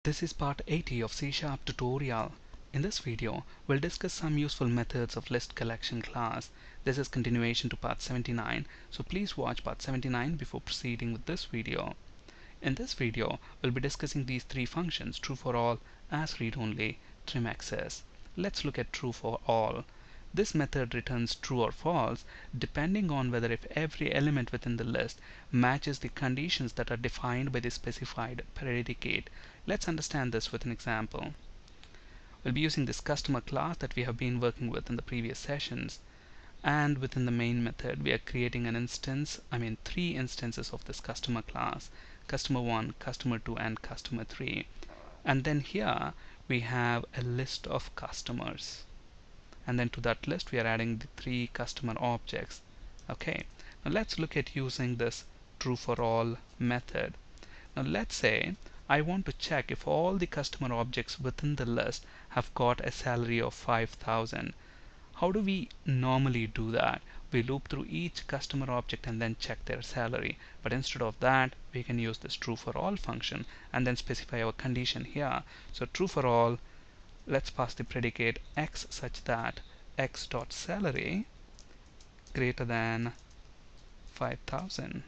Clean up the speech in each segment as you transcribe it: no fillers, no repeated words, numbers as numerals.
This is part 80 of C# tutorial. In this video, we'll discuss some useful methods of list collection class. This is continuation to part 79, so please watch part 79 before proceeding with this video. In this video, we'll be discussing these three functions: true for all, as read only, trim access. Let's look at true for all. This method returns true or false depending on whether if every element within the list matches the conditions that are defined by the specified predicate. Let's understand this with an example. We'll be using this customer class that we have been working with in the previous sessions, and within the main method we are creating an instance, three instances of this customer class: customer 1, customer 2, and customer 3. And then here we have a list of customers, and then to that list we are adding the three customer objects. Okay, now let's look at using this true for all method. Now let's say I want to check if all the customer objects within the list have got a salary of 5,000. How do we normally do that? We loop through each customer object and then check their salary. But instead of that, we can use this true for all function and then specify our condition here. So true for all, let's pass the predicate x such that x dot salary greater than 5,000.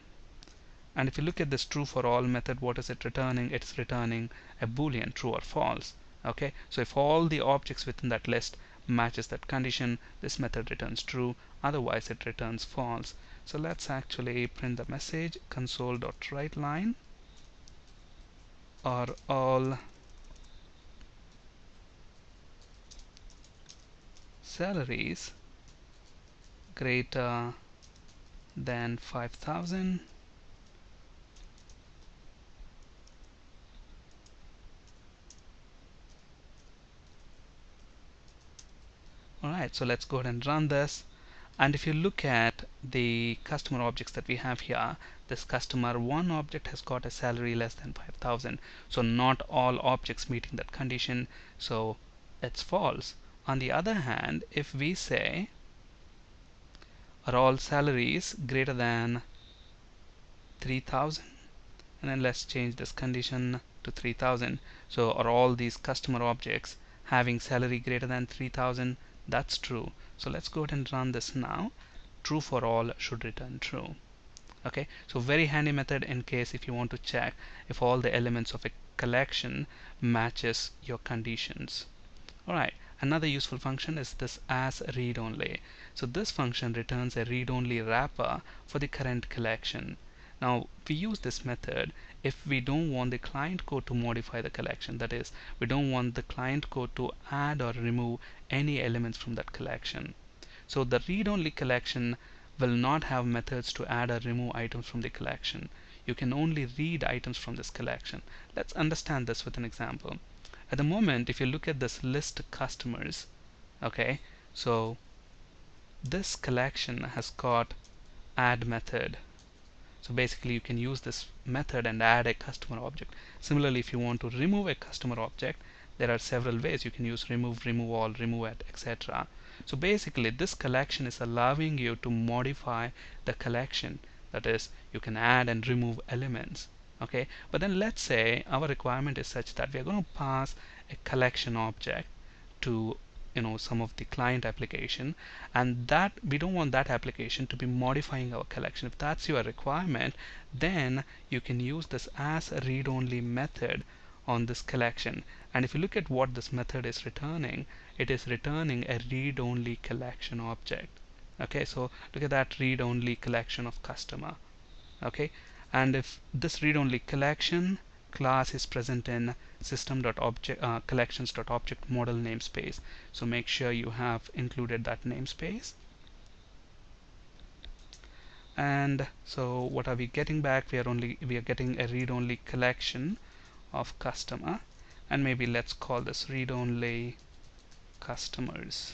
And if you look at this true for all method, what is it returning? It's returning a boolean, true or false. Okay, so if all the objects within that list matches that condition, this method returns true, otherwise it returns false. So let's actually print the message: console.writeLine are all salaries greater than 5,000. Alright, so let's go ahead and run this. And if you look at the customer objects that we have here, this customer 1 object has got a salary less than 5,000. So not all objects meeting that condition, so it's false. On the other hand, if we say are all salaries greater than 3,000, and then let's change this condition to 3,000. So are all these customer objects having salary greater than 3,000? That's true. So let's go ahead and run this now. True for all should return true. Okay, so very handy method in case if you want to check if all the elements of a collection matches your conditions. Alright, another useful function is this as read only. So this function returns a read only wrapper for the current collection. Now we use this method if we don't want the client code to modify the collection. That is, we don't want the client code to add or remove any elements from that collection. So the read-only collection will not have methods to add or remove items from the collection. You can only read items from this collection. Let's understand this with an example. At the moment, if you look at this list customers, okay, so this collection has got add method. So basically you can use this method and add a customer object. Similarly, if you want to remove a customer object, there are several ways. You can use remove, remove all, remove at, etc. So basically this collection is allowing you to modify the collection. That is, you can add and remove elements. Okay, but then let's say our requirement is such that we are going to pass a collection object to some of the client application, and that we don't want that application to be modifying our collection. If that's your requirement, then you can use this as a read only method on this collection. And if you look at what this method is returning, it is returning a read only collection object. Okay, so look at that, read only collection of customer. Okay, and if this read only collection class is present in system.object collections.object model namespace, so make sure you have included that namespace. And so what are we getting back? We are getting a read only collection of customer, and maybe let's call this read only customers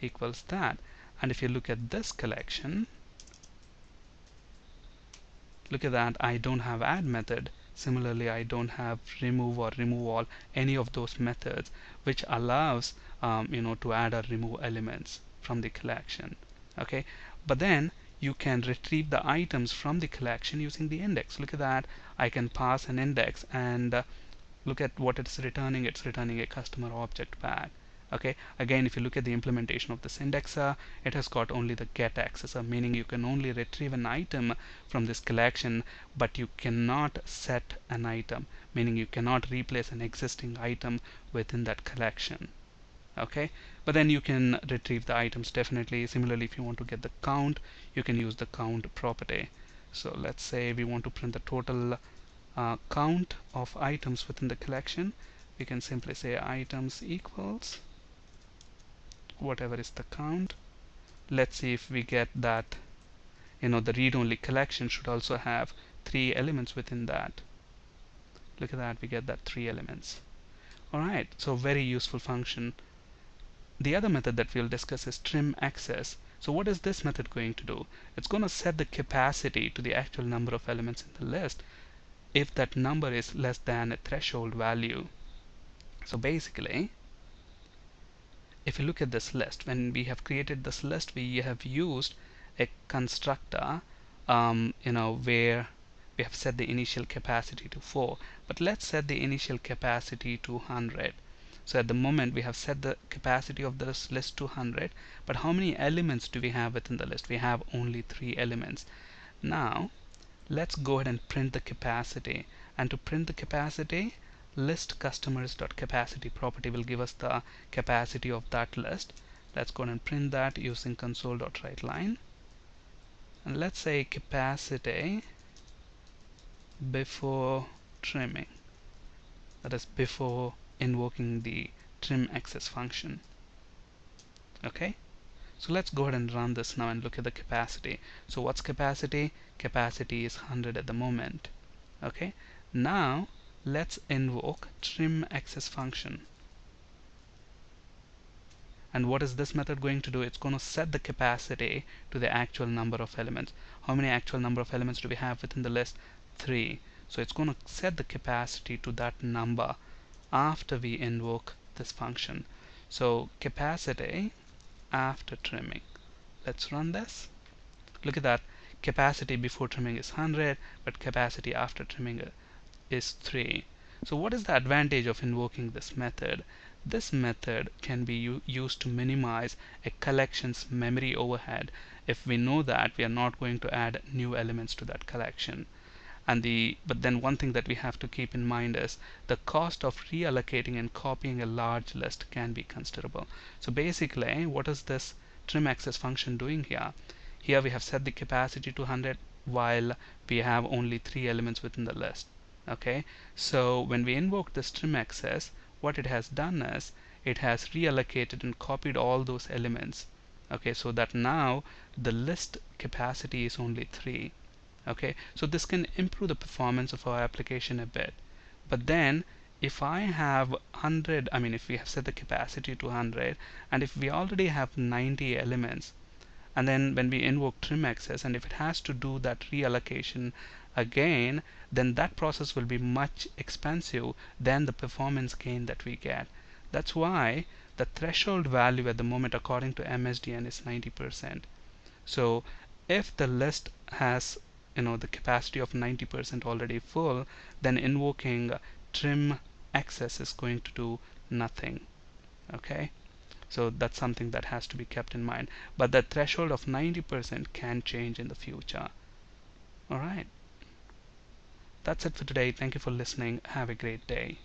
equals that. And if you look at this collection, look at that, I don't have add method. Similarly, I don't have remove or remove all, any of those methods which allows to add or remove elements from the collection. Okay, but then you can retrieve the items from the collection using the index. Look at that, I can pass an index, and look at what it's returning. It's returning a customer object back. Okay, again, if you look at the implementation of this indexer, it has got only the get accessor, meaning you can only retrieve an item from this collection, but you cannot set an item, meaning you cannot replace an existing item within that collection. Okay, but then you can retrieve the items definitely. Similarly, if you want to get the count, you can use the count property. So let's say we want to print the total count of items within the collection. We can simply say items equals whatever is the count. Let's see if we get that. The read-only collection should also have 3 elements within that. Look at that, we get that 3 elements. Alright, so very useful function. The other method that we'll discuss is trim access. So what is this method going to do? It's going to set the capacity to the actual number of elements in the list if that number is less than a threshold value. So basically, if you look at this list, when we have created this list, we have used a constructor where we have set the initial capacity to 4, but let's set the initial capacity to 100. So at the moment we have set the capacity of this list to 100, but how many elements do we have within the list? We have only 3 elements. Now let's go ahead and print the capacity, and to print the capacity, list customers.capacity property will give us the capacity of that list. Let's go ahead and print that using console.writeLine, and let's say capacity before trimming, that is before invoking the trim access function. Okay, so let's go ahead and run this now and look at the capacity. So what's capacity? Capacity is 100 at the moment. Okay, now let's invoke trim access function. And what is this method going to do? It's going to set the capacity to the actual number of elements. How many actual number of elements do we have within the list? 3. So it's going to set the capacity to that number after we invoke this function. So capacity after trimming. Let's run this. Look at that. Capacity before trimming is 100, but capacity after trimming is 3. So what is the advantage of invoking this method? This method can be used to minimize a collection's memory overhead if we know that we are not going to add new elements to that collection. But then one thing that we have to keep in mind is the cost of reallocating and copying a large list can be considerable. So basically, what is this trim access function doing here? Here we have set the capacity to 100 while we have only 3 elements within the list. Okay, so when we invoke this trim access, what it has done is it has reallocated and copied all those elements. Okay, so that now the list capacity is only 3. Okay, so this can improve the performance of our application a bit. But then if I have 100, if we have set the capacity to 100, and if we already have 90 elements, and then when we invoke trim access, and if it has to do that reallocation again, then that process will be much expensive than the performance gain that we get. That's why the threshold value at the moment according to MSDN is 90%. So if the list has the capacity of 90% already full, then invoking trim access is going to do nothing. Okay, so that's something that has to be kept in mind, but the threshold of 90% can change in the future. Alright, that's it for today. Thank you for listening. Have a great day.